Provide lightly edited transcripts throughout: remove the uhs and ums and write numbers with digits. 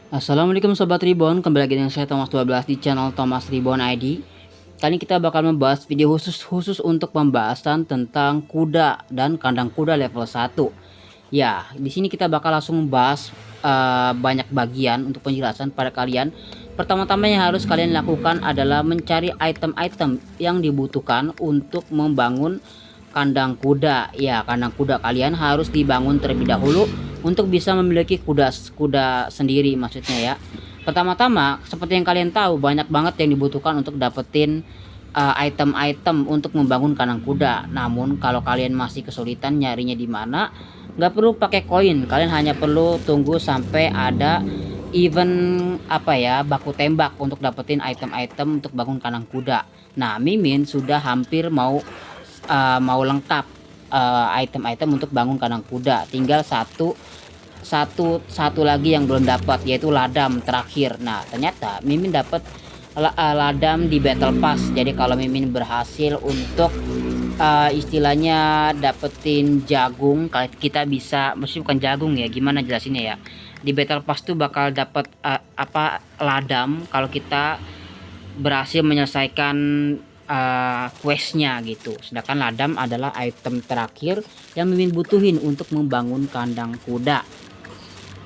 Assalamualaikum Sobat Reborn, kembali lagi dengan saya Thomas12 di channel Thomas Reborn ID. Kali ini kita bakal membahas video khusus untuk pembahasan tentang kuda dan kandang kuda level 1. Ya, di sini kita bakal langsung membahas banyak bagian untuk penjelasan pada kalian. Pertama-tama yang harus kalian lakukan adalah mencari item-item yang dibutuhkan untuk membangun kandang kuda. Ya, kandang kuda kalian harus dibangun terlebih dahulu untuk bisa memiliki kuda sendiri maksudnya ya. Pertama-tama seperti yang kalian tahu, banyak banget yang dibutuhkan untuk dapetin item-item untuk membangun kandang kuda. Namun kalau kalian masih kesulitan nyarinya di mana, nggak perlu pakai koin, kalian hanya perlu tunggu sampai ada event baku tembak untuk dapetin item-item untuk bangun kandang kuda. Nah, Mimin sudah hampir mau lengkap item-item untuk bangun kandang kuda. Tinggal satu lagi yang belum dapat, yaitu ladam terakhir. Nah, ternyata Mimin dapat ladam di battle pass. Jadi kalau Mimin berhasil untuk istilahnya dapetin jagung, kita bisa, maksudnya bukan jagung ya, gimana jelasinnya ya, di battle pass tuh bakal dapat ladam kalau kita berhasil menyelesaikan questnya gitu. Sedangkan ladam adalah item terakhir yang Mimin butuhin untuk membangun kandang kuda.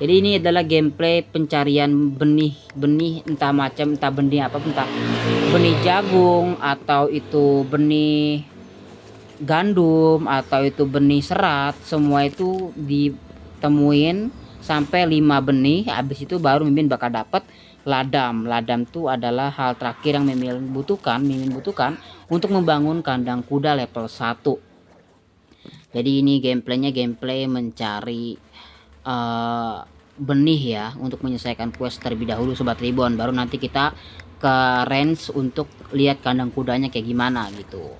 Jadi ini adalah gameplay pencarian benih entah benih apa, entah benih jagung atau itu benih gandum atau itu benih serat, semua itu ditemuin sampai 5 benih. Habis itu baru Mimin bakal dapat ladam. Ladam itu adalah hal terakhir yang Mimin butuhkan untuk membangun kandang kuda level 1. Jadi ini gameplaynya gameplay mencari benih ya, untuk menyelesaikan quest terlebih dahulu Sobat Reborn, baru nanti kita ke range untuk lihat kandang kudanya kayak gimana gitu.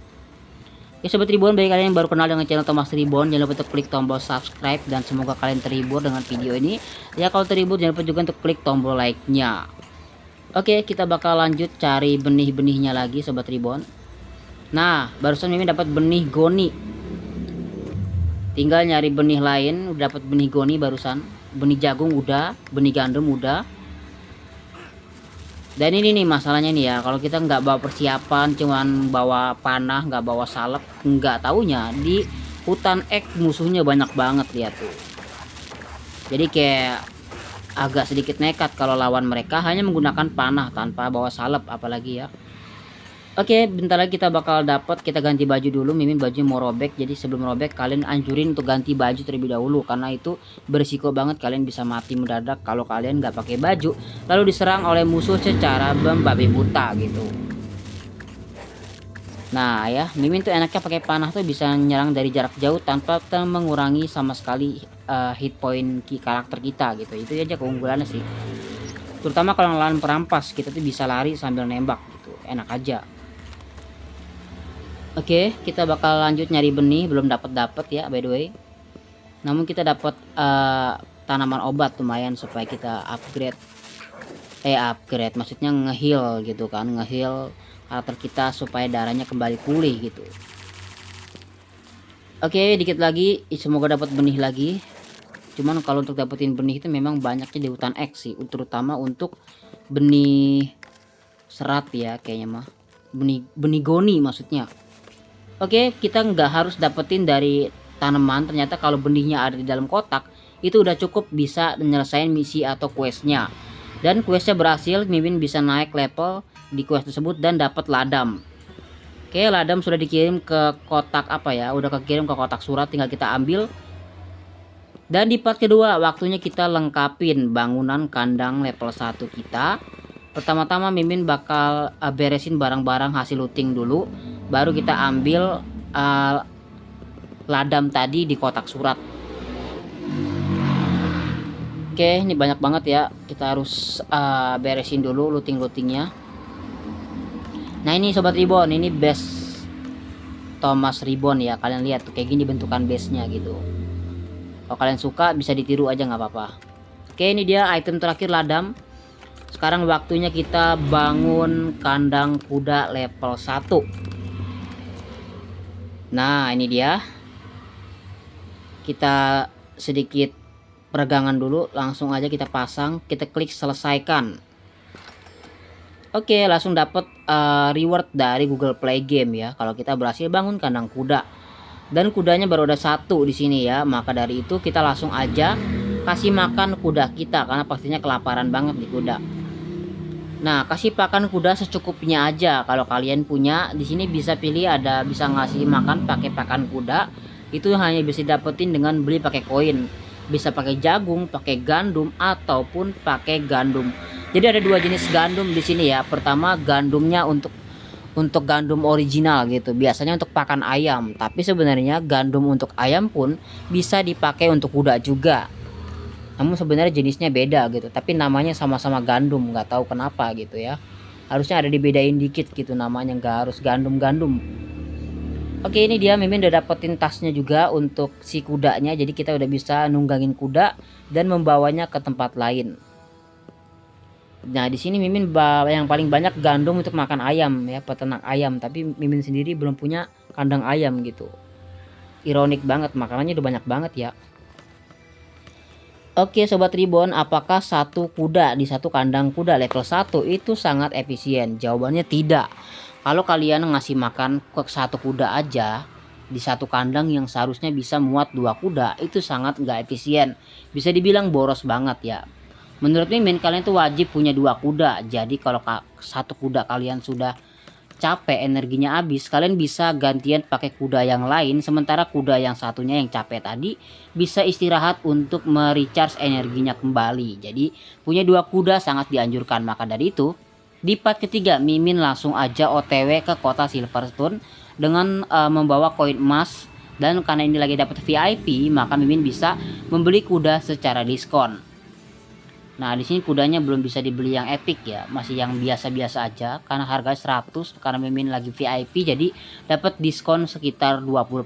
Oke Sobat Reborn, bagi kalian yang baru kenal dengan channel Thomas Reborn, jangan lupa untuk klik tombol subscribe dan semoga kalian terhibur dengan video ini. Ya kalau terhibur jangan lupa juga untuk klik tombol like nya. Oke, kita bakal lanjut cari benih-benihnya lagi Sobat Reborn. Nah, barusan Mimin dapat benih goni. Tinggal nyari benih lain. Udah dapat benih goni barusan, benih jagung udah, benih gandum udah. Dan ini nih masalahnya nih ya, kalau kita nggak bawa persiapan, cuman bawa panah, nggak bawa salep, nggak taunya di hutan ek musuhnya banyak banget, lihat tuh. Jadi kayak agak sedikit nekat kalau lawan mereka hanya menggunakan panah tanpa bawa salep apalagi ya. Oke, bentar lagi kita bakal dapat. Kita ganti baju dulu. Mimin baju mau robek, jadi sebelum robek kalian anjurin untuk ganti baju terlebih dahulu, karena itu berisiko banget kalian bisa mati mendadak kalau kalian nggak pakai baju lalu diserang oleh musuh secara membabi buta gitu. Nah ya, Mimin tuh enaknya pakai panah tuh bisa nyerang dari jarak jauh tanpa mengurangi sama sekali hit point karakter kita gitu. Itu aja keunggulannya sih, terutama kalau lawan perampas, kita tuh bisa lari sambil nembak gitu, enak aja. Oke, kita bakal lanjut nyari benih, belum dapat ya by the way. Namun kita dapat tanaman obat lumayan supaya kita upgrade maksudnya ngeheal gitu kan, ngeheal karakter kita supaya darahnya kembali pulih gitu. Oke, dikit lagi semoga dapat benih lagi. Cuman kalau untuk dapetin benih itu memang banyaknya di hutan X sih, terutama untuk benih serat ya kayaknya mah. Benih goni maksudnya. Oke, kita nggak harus dapetin dari tanaman. Ternyata kalau benihnya ada di dalam kotak, itu udah cukup bisa menyelesaikan misi atau questnya. Dan questnya berhasil, Mimin bisa naik level di quest tersebut dan dapat ladam. Oke, ladam sudah dikirim ke kotak udah kekirim ke kotak surat, tinggal kita ambil. Dan di part kedua, waktunya kita lengkapin bangunan kandang level 1 kita. Pertama-tama Mimin bakal beresin barang-barang hasil looting dulu, baru kita ambil ladam tadi di kotak surat. Oke, ini banyak banget ya, kita harus beresin dulu lootingnya. Nah ini Sobat Reborn, ini base Thomas Reborn ya, kalian lihat tuh kayak gini bentukan base nya gitu. Kalau kalian suka bisa ditiru aja nggak apa-apa. Oke, ini dia item terakhir ladam. Sekarang waktunya kita bangun kandang kuda level 1. Nah ini dia, kita sedikit peregangan dulu, langsung aja kita pasang, kita klik selesaikan. Oke, langsung dapat reward dari Google Play Game ya kalau kita berhasil bangun kandang kuda. Dan kudanya baru ada satu di sini ya. Maka dari itu kita langsung aja kasih makan kuda kita karena pastinya kelaparan banget di kuda. Nah, kasih pakan kuda secukupnya aja. Kalau kalian punya di sini bisa pilih, ada bisa ngasih makan pakai pakan kuda. Itu hanya bisa dapetin dengan beli pakai koin. Bisa pakai jagung, pakai gandum ataupun pakai gandum. Jadi ada dua jenis gandum di sini ya. Pertama gandumnya untuk gandum original gitu. Biasanya untuk pakan ayam, tapi sebenarnya gandum untuk ayam pun bisa dipakai untuk kuda juga. Namun sebenarnya jenisnya beda gitu. Tapi namanya sama-sama gandum, nggak tahu kenapa gitu ya. Harusnya ada dibedain dikit gitu namanya, nggak harus gandum-gandum. Oke, ini dia Mimin udah dapetin tasnya juga untuk si kudanya. Jadi kita udah bisa nunggangin kuda dan membawanya ke tempat lain. Nah, di sini Mimin yang paling banyak gandum untuk makan ayam ya, peternak ayam, tapi Mimin sendiri belum punya kandang ayam gitu. Ironik banget, makanannya udah banyak banget ya. Oke Sobat Reborn, apakah satu kuda di satu kandang kuda level 1 itu sangat efisien? Jawabannya tidak. Kalau kalian ngasih makan ke satu kuda aja di satu kandang yang seharusnya bisa muat 2 kuda, itu sangat nggak efisien. Bisa dibilang boros banget ya. Menurut Mimin kalian tuh wajib punya 2 kuda. Jadi kalau satu kuda kalian sudah capek, energinya habis, kalian bisa gantian pakai kuda yang lain. Sementara kuda yang satunya yang capek tadi bisa istirahat untuk merecharge energinya kembali. Jadi punya 2 kuda sangat dianjurkan. Maka dari itu di part ketiga Mimin langsung aja OTW ke kota Silverstone dengan membawa koin emas. Dan karena ini lagi dapat VIP, maka Mimin bisa membeli kuda secara diskon. Nah, di sini kudanya belum bisa dibeli yang epic ya, masih yang biasa-biasa aja karena harganya 100. Karena Mimin lagi VIP jadi dapat diskon sekitar 20%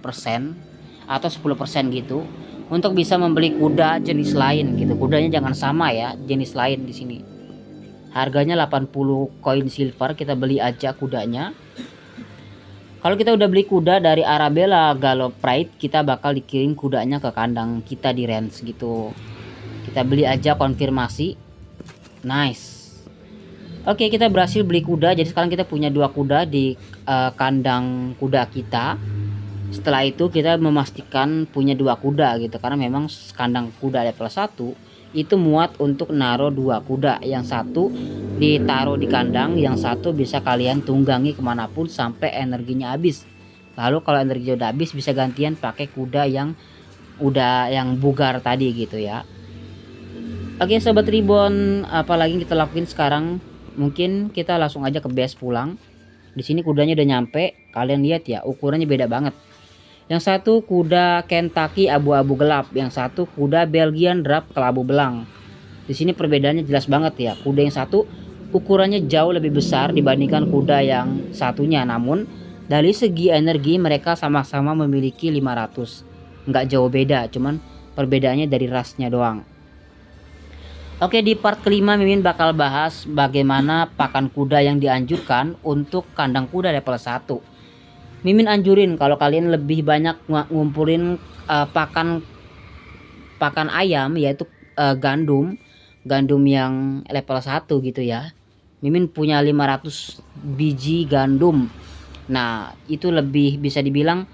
atau 10% gitu untuk bisa membeli kuda jenis lain gitu. Kudanya jangan sama ya, jenis lain di sini. Harganya 80 koin silver, kita beli aja kudanya. Kalau kita udah beli kuda dari Arabella Gallop Pride, kita bakal dikirim kudanya ke kandang kita di range gitu. Kita beli aja konfirmasi. Nice. Oke, kita berhasil beli kuda. Jadi sekarang kita punya 2 kuda di kandang kuda kita. Setelah itu kita memastikan punya 2 kuda gitu. Karena memang kandang kuda level 1 itu muat untuk naruh 2 kuda. Yang satu ditaruh di kandang, yang satu bisa kalian tunggangi kemanapun sampai energinya habis. Lalu kalau energinya udah habis bisa gantian pakai kuda yang bugar tadi gitu ya. Oke Sobat Reborn, apalagi kita lakuin sekarang? Mungkin kita langsung aja ke base pulang. Di sini kudanya udah nyampe. Kalian lihat ya, ukurannya beda banget. Yang satu kuda Kentucky abu-abu gelap, yang satu kuda Belgian drap kelabu belang. Di sini perbedaannya jelas banget ya. Kuda yang satu ukurannya jauh lebih besar dibandingkan kuda yang satunya. Namun dari segi energi mereka sama-sama memiliki 500. Nggak jauh beda, cuman perbedaannya dari rasnya doang. Oke, di part kelima Mimin bakal bahas bagaimana pakan kuda yang dianjurkan untuk kandang kuda level 1. Mimin anjurin kalau kalian lebih banyak ngumpulin pakan ayam, yaitu gandum yang level 1 gitu ya. Mimin punya 500 biji gandum. Nah, itu lebih bisa dibilang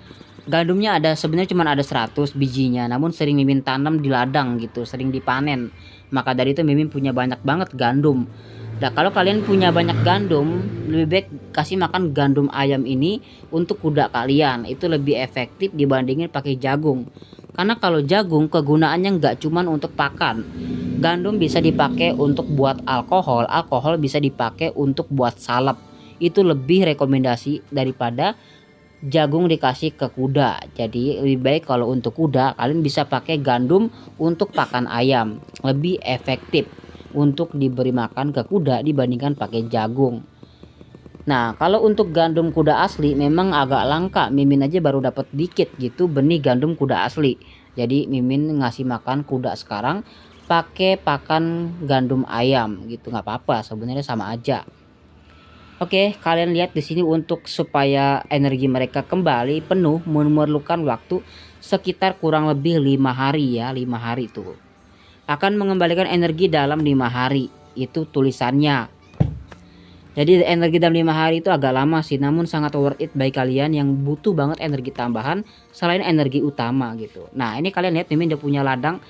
gandumnya sebenarnya cuma ada 100 bijinya, namun sering Mimin tanam di ladang gitu, sering dipanen. Maka dari itu Mimin punya banyak banget gandum. Nah, kalau kalian punya banyak gandum, lebih baik kasih makan gandum ayam ini untuk kuda kalian. Itu lebih efektif dibandingin pakai jagung. Karena kalau jagung kegunaannya nggak cuman untuk pakan. Gandum bisa dipakai untuk buat alkohol, alkohol bisa dipakai untuk buat salep. Itu lebih rekomendasi daripada jagung dikasih ke kuda. Jadi lebih baik kalau untuk kuda kalian bisa pakai gandum untuk pakan ayam, lebih efektif untuk diberi makan ke kuda dibandingkan pakai jagung. Nah, kalau untuk gandum kuda asli memang agak langka. Mimin aja baru dapat dikit gitu benih gandum kuda asli. Jadi Mimin ngasih makan kuda sekarang pakai pakan gandum ayam gitu, nggak apa-apa, sebenarnya sama aja. Oke, kalian lihat di sini untuk supaya energi mereka kembali penuh memerlukan waktu sekitar kurang lebih 5 hari ya, 5 hari tuh. akan mengembalikan energi dalam 5 hari. Itu tulisannya. Jadi energi dalam 5 hari itu agak lama sih, namun sangat worth it bagi kalian yang butuh banget energi tambahan selain energi utama gitu. Nah, ini kalian lihat Mimin udah punya ladang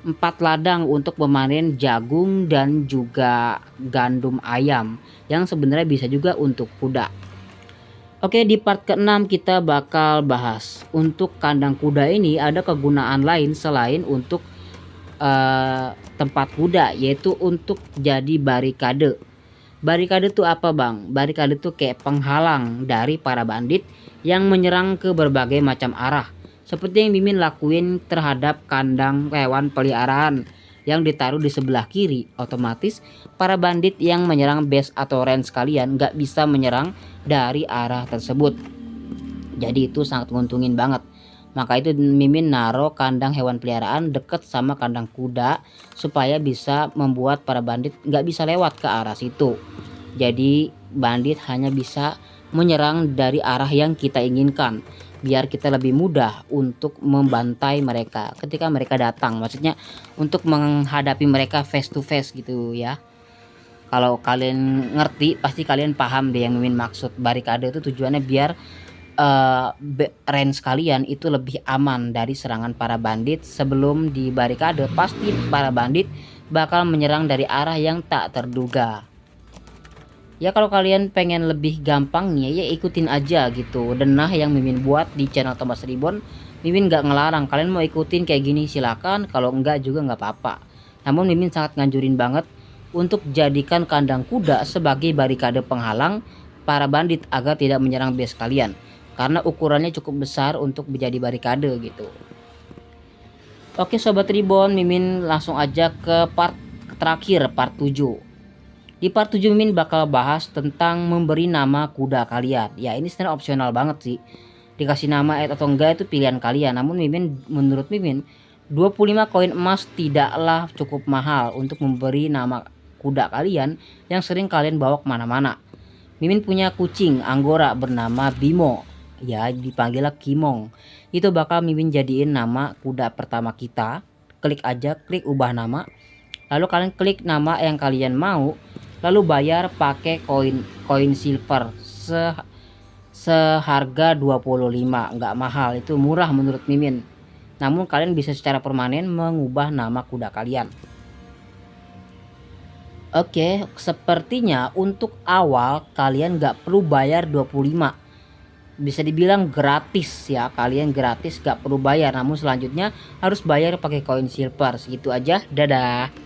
4 ladang untuk memanen jagung dan juga gandum ayam yang sebenarnya bisa juga untuk kuda. Oke, di part ke-6 kita bakal bahas untuk kandang kuda ini ada kegunaan lain selain untuk tempat kuda, yaitu untuk jadi barikade. Barikade itu apa bang? Barikade itu kayak penghalang dari para bandit yang menyerang ke berbagai macam arah. Seperti yang Mimin lakuin terhadap kandang hewan peliharaan yang ditaruh di sebelah kiri. Otomatis para bandit yang menyerang base atau range kalian nggak bisa menyerang dari arah tersebut. Jadi itu sangat menguntungin banget. Maka itu Mimin naruh kandang hewan peliharaan deket sama kandang kuda supaya bisa membuat para bandit nggak bisa lewat ke arah situ. Jadi bandit hanya bisa menyerang dari arah yang kita inginkan, biar kita lebih mudah untuk membantai mereka ketika mereka datang. Maksudnya untuk menghadapi mereka face to face gitu ya. Kalau kalian ngerti pasti kalian paham deh yang Mimin maksud. Barikade itu tujuannya biar range kalian itu lebih aman dari serangan para bandit. Sebelum di barikade pasti para bandit bakal menyerang dari arah yang tak terduga. Ya kalau kalian pengen lebih gampangnya ya ikutin aja gitu denah yang Mimin buat di channel Thomas Ribbon. Mimin gak ngelarang, kalian mau ikutin kayak gini silakan, kalau enggak juga nggak apa-apa. Namun Mimin sangat nganjurin banget untuk jadikan kandang kuda sebagai barikade penghalang para bandit agar tidak menyerang base kalian, karena ukurannya cukup besar untuk menjadi barikade gitu. Oke sobat Ribbon, Mimin langsung aja ke part terakhir, part 7. Di part 7 Mimin bakal bahas tentang memberi nama kuda kalian. Ya ini sebenarnya opsional banget sih. Dikasih nama atau enggak itu pilihan kalian. Namun menurut Mimin 25 koin emas tidaklah cukup mahal untuk memberi nama kuda kalian yang sering kalian bawa kemana-mana. Mimin punya kucing Anggora bernama Bimo. Ya dipanggilnya Kimong. Itu bakal Mimin jadiin nama kuda pertama kita. Klik aja, klik ubah nama. Lalu kalian klik nama yang kalian mau. Lalu bayar pakai koin silver seharga 25, nggak mahal, itu murah menurut Mimin. Namun kalian bisa secara permanen mengubah nama kuda kalian. Oke, sepertinya untuk awal kalian nggak perlu bayar 25. Bisa dibilang gratis ya, kalian gratis nggak perlu bayar. Namun selanjutnya harus bayar pakai koin silver. Segitu aja, dadah.